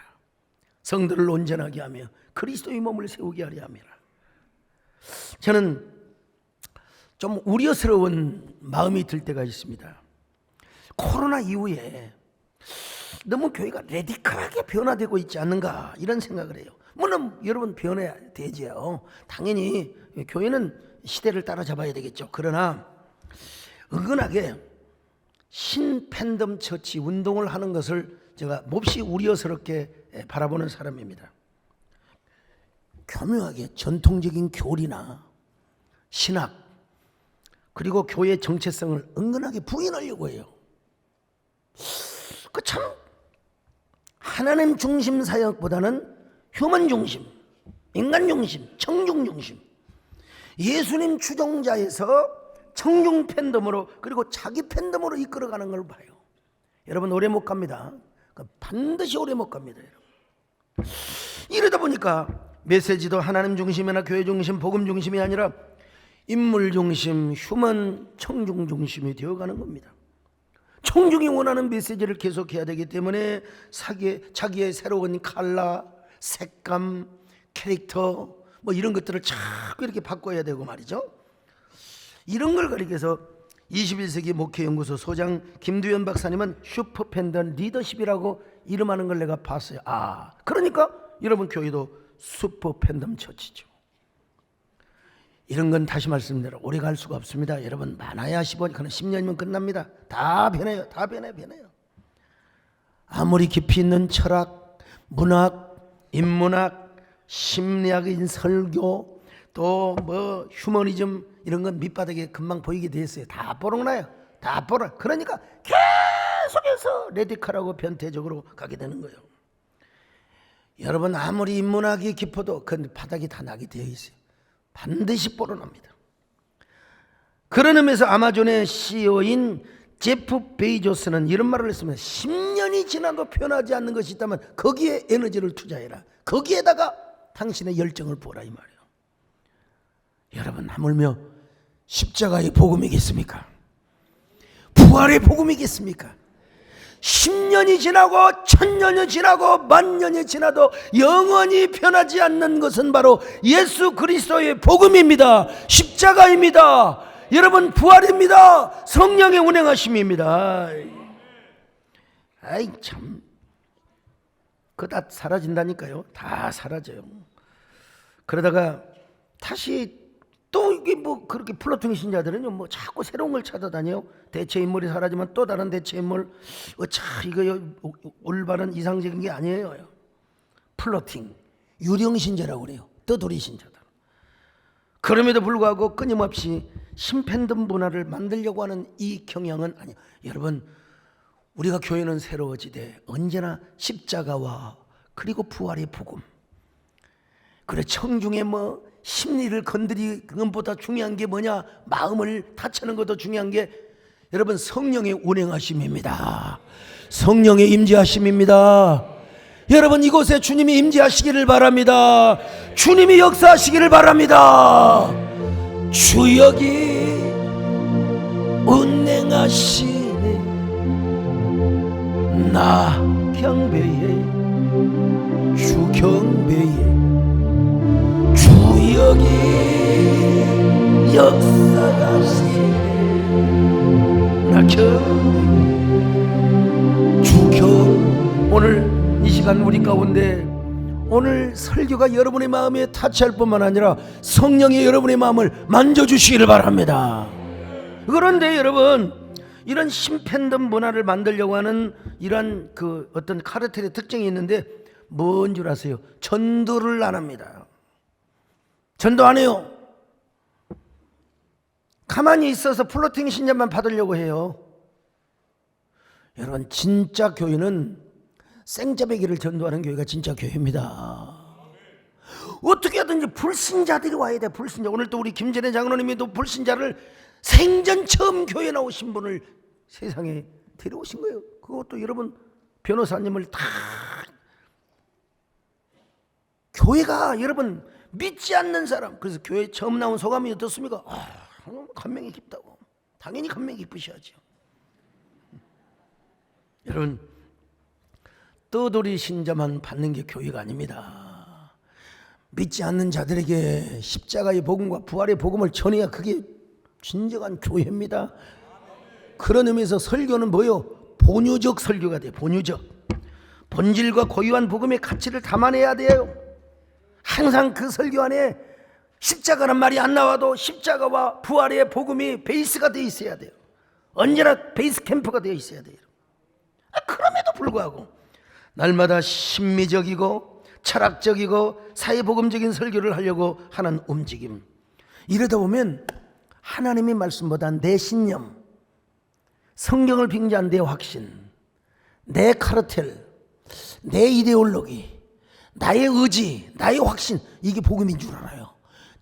S1: 성도를 온전하게 하며 그리스도의 몸을 세우게 하려 함이라. 저는 좀 우려스러운 마음이 들 때가 있습니다. 코로나 이후에 너무 교회가 레디컬하게 변화되고 있지 않는가 이런 생각을 해요. 물론 여러분 변해야 되지요. 당연히 교회는 시대를 따라잡아야 되겠죠. 그러나 은근하게 신팬덤 처치 운동을 하는 것을 제가 몹시 우려스럽게 바라보는 사람입니다. 교묘하게 전통적인 교리나 신학 그리고 교회의 정체성을 은근하게 부인하려고 해요. 그 참 하나님 중심 사역보다는 휴먼 중심, 인간 중심, 청중 중심, 예수님 추종자에서 청중 팬덤으로 그리고 자기 팬덤으로 이끌어가는 걸 봐요. 여러분 오래 못 갑니다. 반드시 오래 못 갑니다. 여러분. 이러다 보니까 메시지도 하나님 중심이나 교회 중심, 복음 중심이 아니라 인물 중심, 휴먼 청중 중심이 되어가는 겁니다. 청중이 원하는 메시지를 계속해야 되기 때문에 자기의 새로운 컬러, 색감, 캐릭터 뭐 이런 것들을 자꾸 이렇게 바꿔야 되고 말이죠. 이런 걸 가리켜서 21세기 목회연구소 소장 김두현 박사님은 슈퍼팬덤 리더십이라고 이름하는 걸 내가 봤어요. 그러니까 여러분 교회도 슈퍼팬덤 처치죠. 이런 건 다시 말씀드려 오래 갈 수가 없습니다. 여러분 많아야 10년이면 끝납니다. 다 변해요. 다 변해요. 아무리 깊이 있는 철학, 문학, 인문학, 심리학인 설교, 또 뭐 휴머니즘 이런 건 밑바닥에 금방 보이게 돼 있어요. 다 뽀록나요. 다 뽀록. 그러니까 계속해서 레디컬하고 변태적으로 가게 되는 거예요. 여러분 아무리 인문학이 깊어도 그 바닥이 다 나게 되어 있어요. 반드시 뽀록납니다. 그런 의미에서 아마존의 CEO인 제프 베이조스는 이런 말을 했습니다. 10년이 지나도 변하지 않는 것이 있다면 거기에 에너지를 투자해라. 거기에다가 당신의 열정을 부어라 이 말이에요. 여러분 하물며 십자가의 복음이겠습니까? 부활의 복음이겠습니까? 10년이 지나고 1000년이 지나고 만년이 지나도 영원히 변하지 않는 것은 바로 예수 그리스도의 복음입니다. 십자가입니다. 여러분 부활입니다. 성령의 운행하심입니다. 아이 참, 그거 다 사라진다니까요. 다 사라져요. 그러다가 다시 또 이게 뭐 그렇게 플로팅 신자들은요 뭐 자꾸 새로운 걸 찾아다녀요. 대체 인물이 사라지면 또 다른 대체 인물. 이거 올바른 이상적인 게 아니에요. 플로팅, 유령 신자라고 그래요. 떠돌이 신자들. 그럼에도 불구하고 끊임없이 심팬덤 문화를 만들려고 하는 이 경향은 아니에요. 여러분 우리가 교회는 새로워지되 언제나 십자가와 그리고 부활의 복음. 그래 청중의 뭐 심리를 건드리는 것보다 중요한 게 뭐냐? 마음을 다치는 것도 중요한 게 여러분 성령의 운행하심입니다. 성령의 임재하심입니다. 여러분 이곳에 주님이 임재하시기를 바랍니다. 주님이 역사하시기를 바랍니다. 주역이 운행하시네. 나 경배해 주 경배해 주역이 역사하시네. 나 경배해 주 경. 오늘 이 시간 우리 가운데 오늘 설교가 여러분의 마음에 타치할 뿐만 아니라 성령이 여러분의 마음을 만져주시기를 바랍니다. 그런데 여러분 이런 심팬덤 문화를 만들려고 하는 이런 그 어떤 카르텔의 특징이 있는데 뭔 줄 아세요? 전도를 안 합니다. 전도 안 해요. 가만히 있어서 플로팅 신자만 받으려고 해요. 여러분 진짜 교회는 생짜배기를 전도하는 교회가 진짜 교회입니다. 어떻게 하든지 불신자들이 와야 돼. 불신자. 오늘 또 우리 김전혜 장로님이 또 불신자를 생전 처음 교회 나오신 분을 세상에 데려오신 거예요. 그것도 여러분 변호사님을 다 교회가 여러분 믿지 않는 사람. 그래서 교회 처음 나온 소감이 어떻습니까? 감명이 깊다고. 당연히 감명이 깊으셔야죠. 여러분 떠돌이 신자만 받는 게 교회가 아닙니다. 믿지 않는 자들에게 십자가의 복음과 부활의 복음을 전해야 그게 진정한 교회입니다. 그런 의미에서 설교는 뭐요? 본유적 설교가 돼요. 본유적. 본질과 고유한 복음의 가치를 담아내야 돼요. 항상 그 설교 안에 십자가란 말이 안 나와도 십자가와 부활의 복음이 베이스가 되어 있어야 돼요. 언제나 베이스 캠프가 되어 있어야 돼요. 그럼에도 불구하고 날마다 심미적이고 철학적이고 사회복음적인 설교를 하려고 하는 움직임. 이러다 보면 하나님의 말씀보다 내 신념, 성경을 빙자한 내 확신, 내 카르텔, 내 이데올로기, 나의 의지, 나의 확신, 이게 복음인 줄 알아요.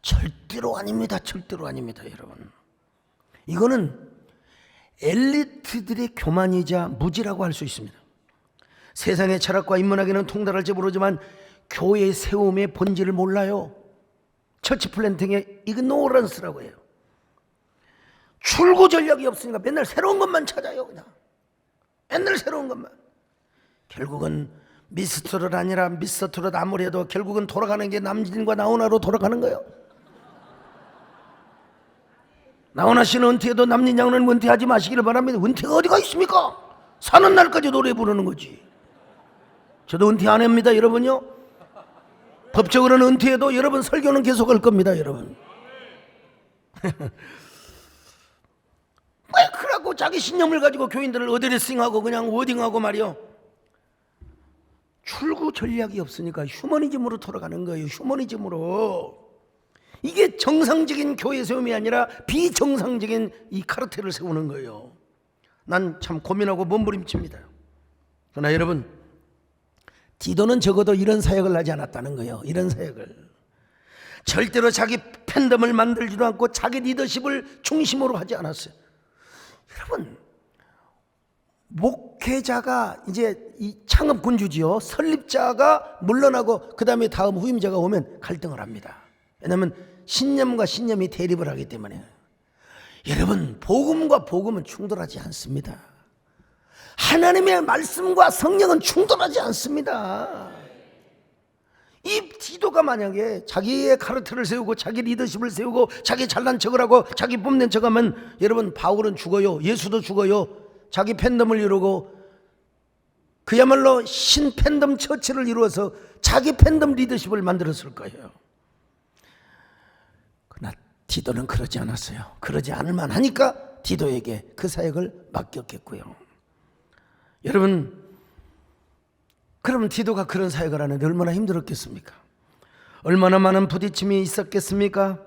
S1: 절대로 아닙니다. 절대로 아닙니다. 여러분 이거는 엘리트들의 교만이자 무지라고 할 수 있습니다. 세상의 철학과 인문학에는 통달할지 모르지만 교회의 세움의 본질을 몰라요. 처치 플랜팅의 이그노런스라고 해요. 출구 전략이 없으니까 맨날 새로운 것만 찾아요. 그냥 맨날 새로운 것만. 결국은 미스트롯 아니라 미스터트롯 아무리 해도 결국은 돌아가는 게 남진과 나훈아로 돌아가는 거예요. 나훈아 씨는 은퇴해도 남린 양은 은퇴하지 마시기를 바랍니다. 은퇴가 어디가 있습니까? 사는 날까지 노래 부르는 거지. 저도 은퇴 안 합니다, 여러분요. 법적으로는 은퇴해도 여러분 설교는 계속 할 겁니다, 여러분. 왜 그러고 자기 신념을 가지고 교인들을 어드레싱하고 그냥 워딩하고 말이요. 출구 전략이 없으니까 휴머니즘으로 돌아가는 거예요. 휴머니즘으로. 이게 정상적인 교회 세움이 아니라 비정상적인 이 카르텔을 세우는 거예요. 난 참 고민하고 몸부림칩니다. 그러나 여러분, 디도는 적어도 이런 사역을 하지 않았다는 거예요. 이런 사역을 절대로 자기 팬덤을 만들지도 않고 자기 리더십을 중심으로 하지 않았어요. 여러분, 목회자가 이제 이 창업군주지요. 설립자가 물러나고 그 다음에 다음 후임자가 오면 갈등을 합니다. 왜냐하면 신념과 신념이 대립을 하기 때문에. 여러분, 복음과 복음은 충돌하지 않습니다. 하나님의 말씀과 성령은 충돌하지 않습니다. 이 디도가 만약에 자기의 카르텔을 세우고 자기 리더십을 세우고 자기 잘난 척을 하고 자기 뽐낸 척하면 여러분, 바울은 죽어요. 예수도 죽어요. 자기 팬덤을 이루고 그야말로 신 팬덤 처치를 이루어서 자기 팬덤 리더십을 만들었을 거예요. 그러나 디도는 그러지 않았어요. 그러지 않을 만하니까 디도에게 그 사역을 맡겼겠고요. 여러분, 그러면 디도가 그런 사역을 하는데 얼마나 힘들었겠습니까? 얼마나 많은 부딪힘이 있었겠습니까?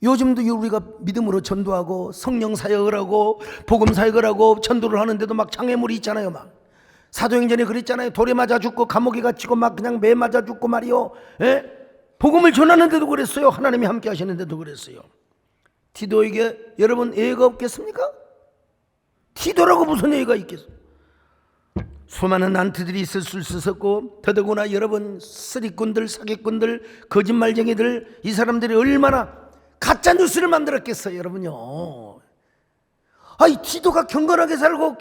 S1: 요즘도 우리가 믿음으로 전도하고 성령 사역을 하고 복음 사역을 하고 전도를 하는데도 막 장애물이 있잖아요. 막 사도행전에 그랬잖아요. 돌에 맞아 죽고 감옥에 갇히고 막 그냥 매 맞아 죽고 말이요. 복음을 전하는데도 그랬어요. 하나님이 함께 하시는데도 그랬어요. 디도에게 여러분 예의가 없겠습니까? 디도라고 무슨 예의가 있겠어요? 수많은 난트들이 있을 수 있었고, 더더구나 여러분 쓰리꾼들, 사기꾼들, 거짓말쟁이들, 이 사람들이 얼마나 가짜 뉴스를 만들었겠어요, 여러분요. 아이 디도가 경건하게 살고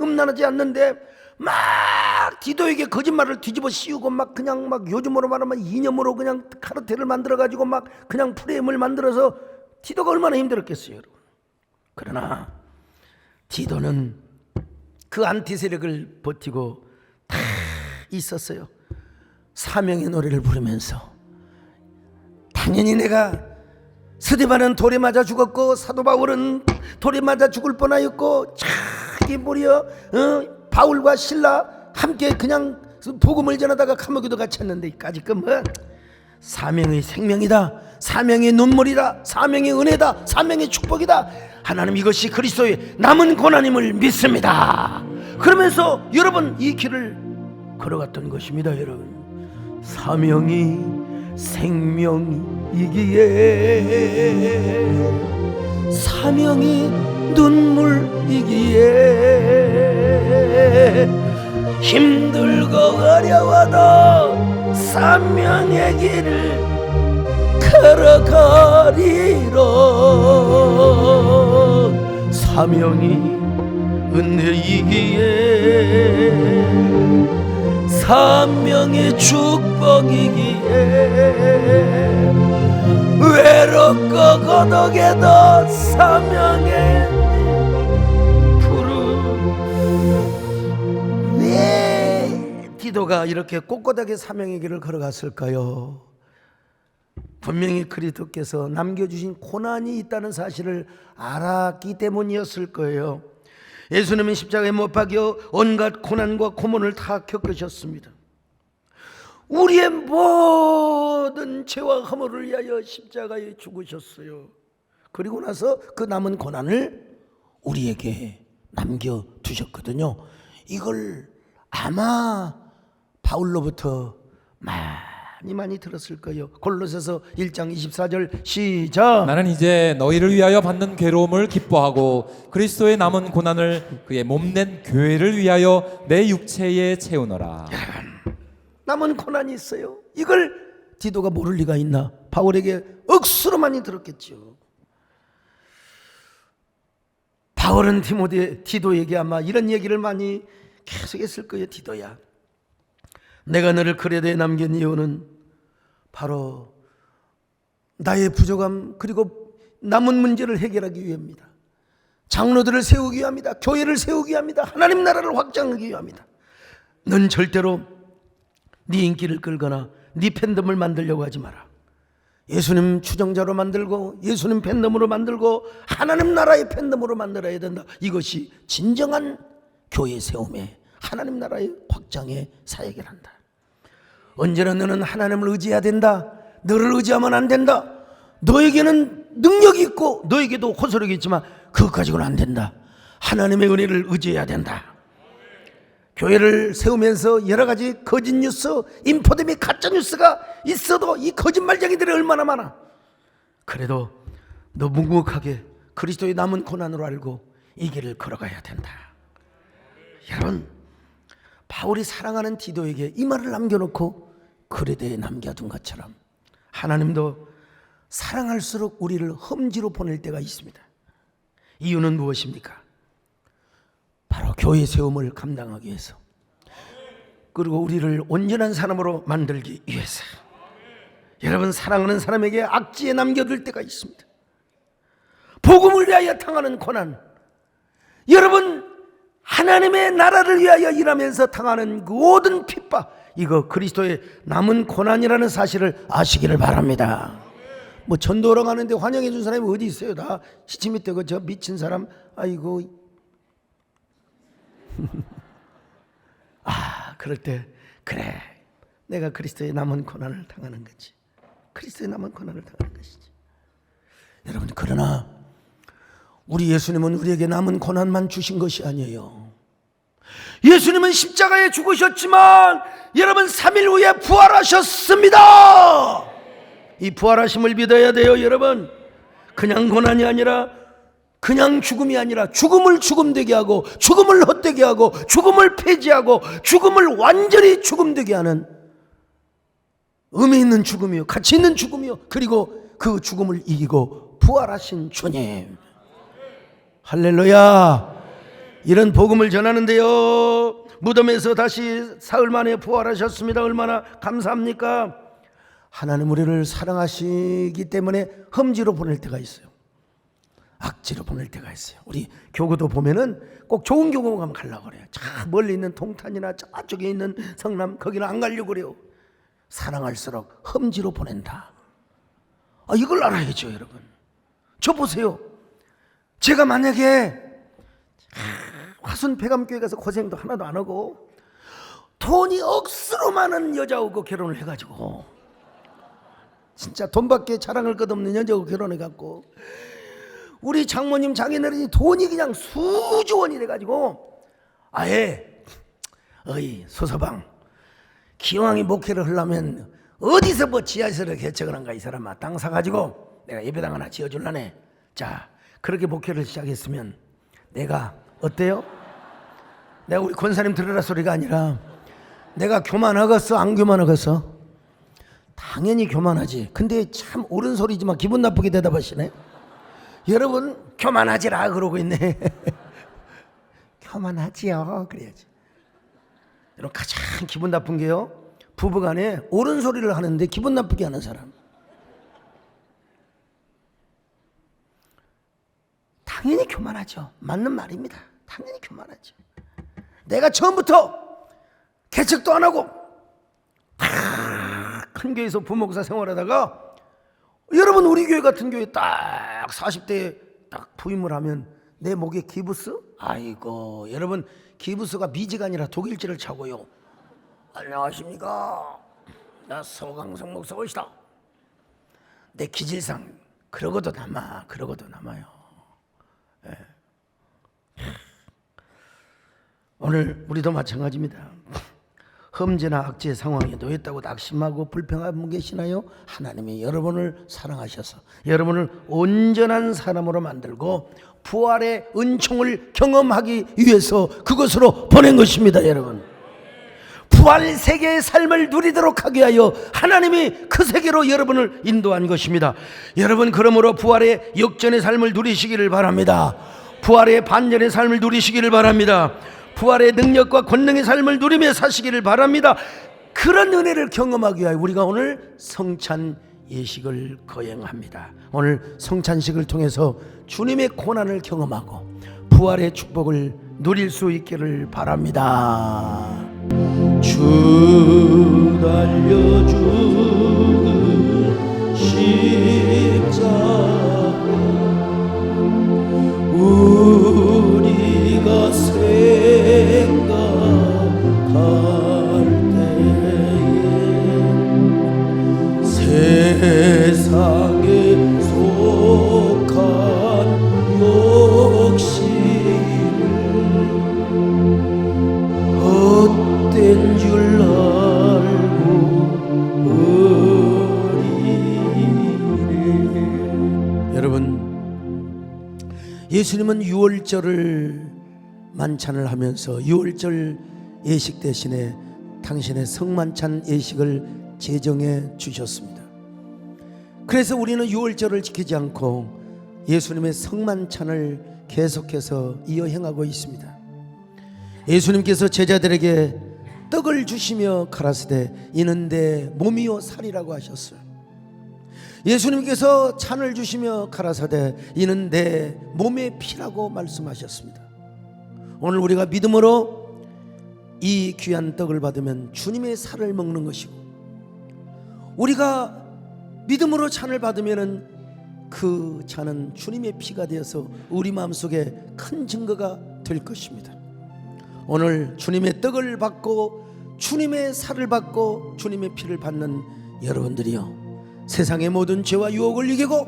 S1: 음란하지 않는데 막 디도에게 거짓말을 뒤집어 씌우고 막 그냥 막 요즘으로 말하면 이념으로 그냥 카르텔을 만들어 가지고 막 그냥 프레임을 만들어서 디도가 얼마나 힘들었겠어요, 여러분. 그러나 디도는 그 안티 세력을 버티고 다 있었어요. 사명의 노래를 부르면서 당연히 내가 스데반은 돌에 맞아 죽었고 사도 바울은 돌에 맞아 죽을 뻔하였고 자기 무려 바울과 실라 함께 그냥 복음을 전하다가 감옥에도 갇혔는데 까짓끔 사명의 생명이다, 사명의 눈물이다, 사명의 은혜다, 사명의 축복이다, 하나님 이것이 그리스도의 남은 고난임을 믿습니다. 그러면서 여러분 이 길을 걸어갔던 것입니다. 여러분, 사명이 생명이기에 사명이 눈물이기에 힘들고 어려워도 사명의 길을 걸어가리라. 사명이 은혜이기에 사명의 축복이기에 외롭고 고독해도 사명의 푸른. 왜 디도가 이렇게 꼿꼿하게 사명의 길을 걸어갔을까요? 분명히 그리스도께서 남겨주신 고난이 있다는 사실을 알았기 때문이었을 거예요. 예수님은 십자가에 못 박여 온갖 고난과 고문을 다 겪으셨습니다. 우리의 모든 죄와 허물을 위하여 십자가에 죽으셨어요. 그리고 나서 그 남은 고난을 우리에게 남겨두셨거든요. 이걸 아마 바울로부터 많이 들었을 거예요. 골로새서 1장 24절 시작.
S2: 나는 이제 너희를 위하여 받는 괴로움을 기뻐하고 그리스도의 남은 고난을 그의 몸된 교회를 위하여 내 육체에 채우노라.
S1: 남은 고난이 있어요. 이걸 디도가 모를 리가 있나? 바울에게 억수로 많이 들었겠죠. 바울은 디도에게 아마 이런 얘기를 많이 계속 했을 거예요. 디도야, 내가 너를 그레도에 남긴 이유는 바로 나의 부족함 그리고 남은 문제를 해결하기 위함이다. 장로들을 세우기 위함이다. 교회를 세우기 위함이다. 하나님 나라를 확장하기 위함이다. 넌 절대로 네 인기를 끌거나 네 팬덤을 만들려고 하지 마라. 예수님 추종자로 만들고 예수님 팬덤으로 만들고 하나님 나라의 팬덤으로 만들어야 된다. 이것이 진정한 교회 세움에 하나님 나라의 확장의 사역을 한다. 언제나 너는 하나님을 의지해야 된다. 너를 의지하면 안 된다. 너에게는 능력이 있고 너에게도 호소력이 있지만 그것 가지고는 안 된다. 하나님의 은혜를 의지해야 된다. 교회를 세우면서 여러 가지 거짓 뉴스, 인포데믹 가짜 뉴스가 있어도 이 거짓말쟁이들이 얼마나 많아. 그래도 너 묵묵하게 그리스도의 남은 고난으로 알고 이 길을 걸어가야 된다. 여러분, 바울이 사랑하는 디도에게 이 말을 남겨놓고 그레데에 남겨둔 것처럼 하나님도 사랑할수록 우리를 험지로 보낼 때가 있습니다. 이유는 무엇입니까? 바로 교회 세움을 감당하기 위해서, 그리고 우리를 온전한 사람으로 만들기 위해서. 여러분, 사랑하는 사람에게 악지에 남겨둘 때가 있습니다. 복음을 위하여 당하는 고난, 여러분 하나님의 나라를 위하여 일하면서 당하는 그 모든 핍박, 이거 그리스도의 남은 고난이라는 사실을 아시기를 바랍니다. 뭐 전도로 가는데 환영해 준 사람이 어디 있어요? 다 시치 밑에 그 저 미친 사람, 아이고. 그럴 때 그래, 내가 그리스도의 남은 고난을 당하는 거지. 그리스도의 남은 고난을 당하는 것이지. 여러분, 그러나 우리 예수님은 우리에게 남은 고난만 주신 것이 아니에요. 예수님은 십자가에 죽으셨지만 여러분 3일 후에 부활하셨습니다. 이 부활하심을 믿어야 돼요. 여러분, 그냥 고난이 아니라, 그냥 죽음이 아니라 죽음을 죽음되게 하고 죽음을 헛되게 하고 죽음을 폐지하고 죽음을 완전히 죽음되게 하는 의미 있는 죽음이요, 가치 있는 죽음이요, 그리고 그 죽음을 이기고 부활하신 주님. 할렐루야. 이런 복음을 전하는데요, 무덤에서 다시 사흘 만에 부활하셨습니다. 얼마나 감사합니까? 하나님 우리를 사랑하시기 때문에 험지로 보낼 때가 있어요. 악지로 보낼 때가 있어요. 우리 교구도 보면은 꼭 좋은 교구 가면 가려고 그래요. 저 멀리 있는 동탄이나 저쪽에 있는 성남, 거기는 안 가려고 그래요. 사랑할수록 험지로 보낸다. 이걸 알아야죠. 여러분, 저 보세요. 제가 만약에 화순 폐감교회 가서 고생도 하나도 안 하고 돈이 억수로 많은 여자하고 결혼을 해가지고, 진짜 돈밖에 자랑할 것 없는 여자하고 결혼해갖고 우리 장모님 장인어른이 돈이 그냥 수조 원이 돼가지고 아예 어이 소서방, 기왕이 목회를 하려면 어디서 뭐 지하실을 개척을 한가, 이 사람아. 땅 사가지고 내가 예배당 하나 지어줄라네. 자, 그렇게 목회를 시작했으면 내가 어때요? 내가 우리 권사님 들으라 소리가 아니라 내가 교만하겠어 안 교만하겠어? 당연히 교만하지. 근데 참 옳은 소리지만 기분 나쁘게 대답하시네. 여러분, 교만하지라 그러고 있네. 교만하지요 그래야지. 여러분, 가장 기분 나쁜 게요, 부부간에 옳은 소리를 하는데 기분 나쁘게 하는 사람. 당연히 교만하죠. 맞는 말입니다. 당연히 교만하죠. 내가 처음부터 개척도 안 하고 큰 교회에서 부목사 생활하다가 여러분, 우리 교회 같은 교회 딱 40대에 딱 부임을 하면 내 목에 기부스? 아이고, 여러분, 기부스가 미지가 아니라 독일지를 차고요. 안녕하십니까, 나 서강성 목사이시다. 내 기질상 그러고도 남아요. 네. 오늘 우리도 마찬가지입니다. 험지나 악지의 상황에 놓였다고 낙심하고 불평하고 계시나요? 하나님이 여러분을 사랑하셔서 여러분을 온전한 사람으로 만들고 부활의 은총을 경험하기 위해서 그것으로 보낸 것입니다. 여러분, 부활 세계의 삶을 누리도록 하기 위하여 하나님이 그 세계로 여러분을 인도한 것입니다. 여러분, 그러므로 부활의 역전의 삶을 누리시기를 바랍니다. 부활의 반전의 삶을 누리시기를 바랍니다. 부활의 능력과 권능의 삶을 누리며 사시기를 바랍니다. 그런 은혜를 경험하기 위하여 우리가 오늘 성찬 예식을 거행합니다. 오늘 성찬식을 통해서 주님의 고난을 경험하고 부활의 축복을 누릴 수 있기를 바랍니다. 주 달려 죽은 십자가 우리가 생각할 때에 세상에 속한 욕심을 헛된 줄 알고 버리네. 여러분, 예수님은 유월절을 만찬을 하면서 유월절 예식 대신에 당신의 성만찬 예식을 제정해 주셨습니다. 그래서 우리는 유월절을 지키지 않고 예수님의 성만찬을 계속해서 이어 행하고 있습니다. 예수님께서 제자들에게 떡을 주시며 가라사대 이는 내 몸이요 살이라고 하셨어요. 예수님께서 잔을 주시며 가라사대 이는 내 몸의 피라고 말씀하셨습니다. 오늘 우리가 믿음으로 이 귀한 떡을 받으면 주님의 살을 먹는 것이고, 우리가 믿음으로 잔을 받으면 그 잔은 주님의 피가 되어서 우리 마음속에 큰 증거가 될 것입니다. 오늘 주님의 떡을 받고 주님의 살을 받고 주님의 피를 받는 여러분들이요, 세상의 모든 죄와 유혹을 이기고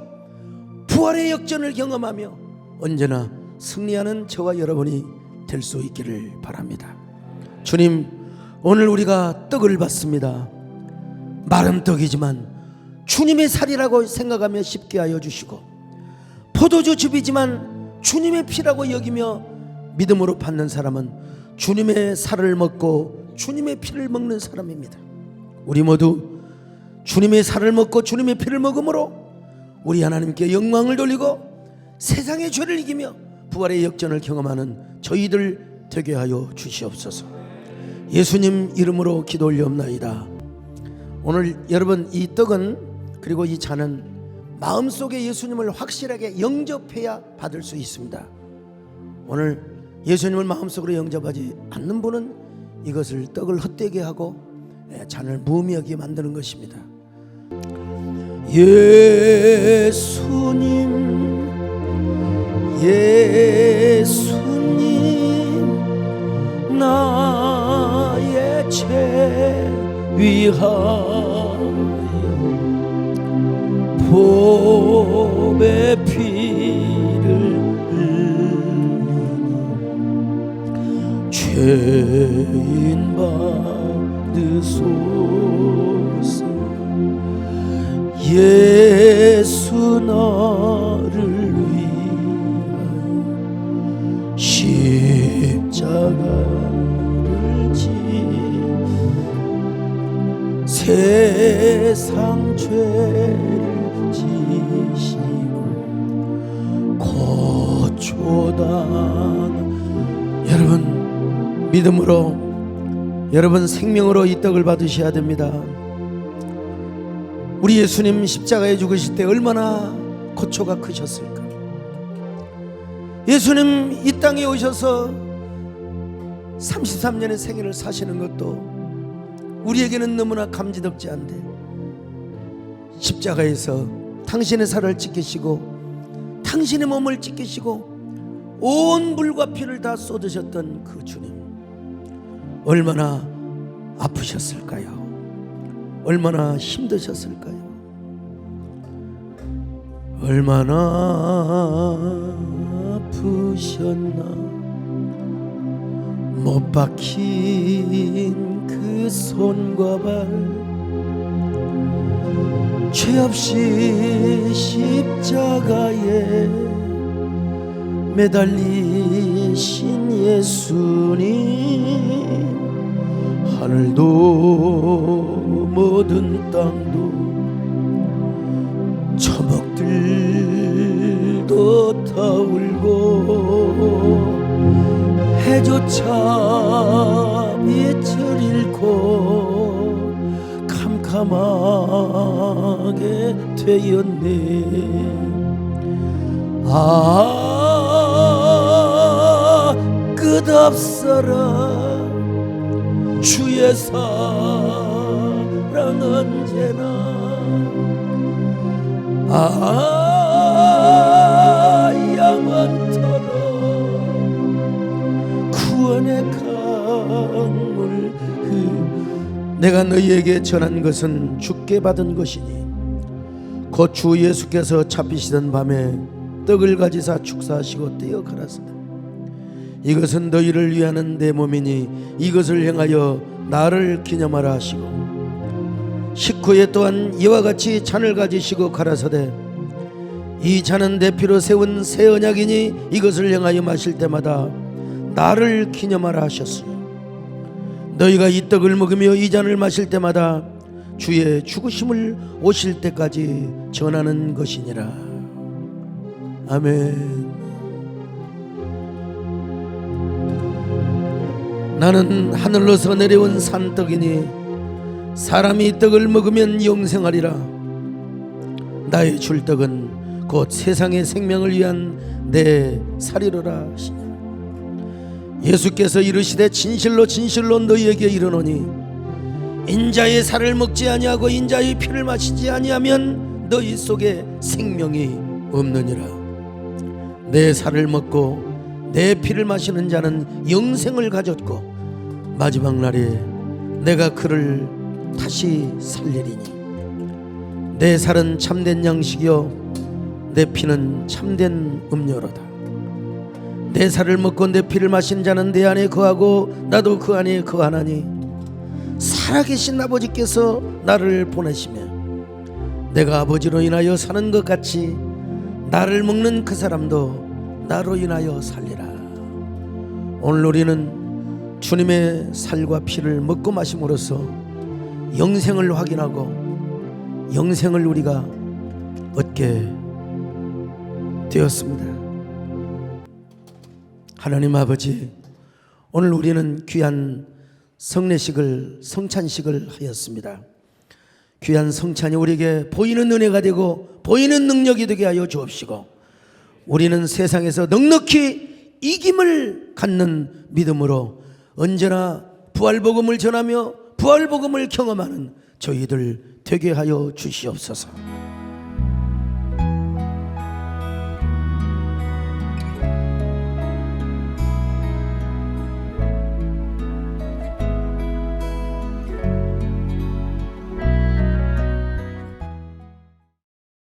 S1: 부활의 역전을 경험하며 언제나 승리하는 저와 여러분이 될 수 있기를 바랍니다. 주님, 오늘 우리가 떡을 받습니다. 마른 떡이지만 주님의 살이라고 생각하며 쉽게 하여 주시고, 포도주 즙이지만 주님의 피라고 여기며 믿음으로 받는 사람은 주님의 살을 먹고 주님의 피를 먹는 사람입니다. 우리 모두 주님의 살을 먹고 주님의 피를 먹음으로 우리 하나님께 영광을 돌리고 세상의 죄를 이기며 부활의 역전을 경험하는 저희들 되게 하여 주시옵소서. 예수님 이름으로 기도 올리옵나이다. 오늘 여러분, 이 떡은 그리고 이 잔은 마음속에 예수님을 확실하게 영접해야 받을 수 있습니다. 오늘 예수님을 마음속으로 영접하지 않는 분은 이것을 떡을 헛되게 하고 잔을 무의미하게 만드는 것입니다. 예수님 나의 죄 위하여 보배 피를 흘리니 죄인 받으소서. 예수 나를 위하여 십자가를 지 세상 죄를 지시고 고초단. 여러분, 믿음으로 여러분 생명으로 이 떡을 받으셔야 됩니다. 우리 예수님 십자가에 죽으실 때 얼마나 고초가 크셨을까. 예수님 이 땅에 오셔서 33년의 생애를 사시는 것도 우리에게는 너무나 감지덕지 않은데, 십자가에서 당신의 살을 찢기시고 당신의 몸을 찢기시고 온 물과 피를 다 쏟으셨던 그 주님, 얼마나 아프셨을까요? 얼마나 힘드셨을까요? 얼마나 아프셨나. 못 박힌 그 손과 발, 죄 없이 십자가에 매달리신 예수님, 하늘도 모든 땅도 초목들도 다 울고 해조차 빛을 잃고 캄캄 사망하게 되었네. 끝없어라 주의 사랑 언제나 영원토록 구원의 강물 내가 너희에게 전한 것은 주께 받은 것이니 곧 주 예수께서 잡히시던 밤에 떡을 가지사 축사하시고 떼어 가라사대 이것은 너희를 위하는 내 몸이니 이것을 행하여 나를 기념하라 하시고 식후에 또한 이와 같이 잔을 가지시고 가라사대 이 잔은 내 피로 세운 새 언약이니 이것을 행하여 마실 때마다 나를 기념하라 하셨으니 너희가 이 떡을 먹으며 이 잔을 마실 때마다 주의 죽으심을 오실 때까지 전하는 것이니라. 아멘. 나는 하늘로서 내려온 산떡이니 사람이 떡을 먹으면 영생하리라. 나의 줄 떡은 곧 세상의 생명을 위한 내 살이로라 하시니라. 예수께서 이르시되 진실로 진실로 너희에게 이르노니 인자의 살을 먹지 아니하고 인자의 피를 마시지 아니하면 너희 속에 생명이 없느니라. 내 살을 먹고 내 피를 마시는 자는 영생을 가졌고 마지막 날에 내가 그를 다시 살리리니 내 살은 참된 양식이요 내 피는 참된 음료로다. 내 살을 먹고 내 피를 마신 자는 내 안에 거하고 나도 그 안에 거하나니 살아계신 아버지께서 나를 보내시며 내가 아버지로 인하여 사는 것 같이 나를 먹는 그 사람도 나로 인하여 살리라. 오늘 우리는 주님의 살과 피를 먹고 마심으로써 영생을 확인하고 영생을 우리가 얻게 되었습니다. 하나님 아버지, 오늘 우리는 귀한 성례식을 성찬식을 하였습니다. 귀한 성찬이 우리에게 보이는 은혜가 되고 보이는 능력이 되게 하여 주옵시고 우리는 세상에서 넉넉히 이김을 갖는 믿음으로 언제나 부활복음을 전하며 부활복음을 경험하는 저희들 되게 하여 주시옵소서.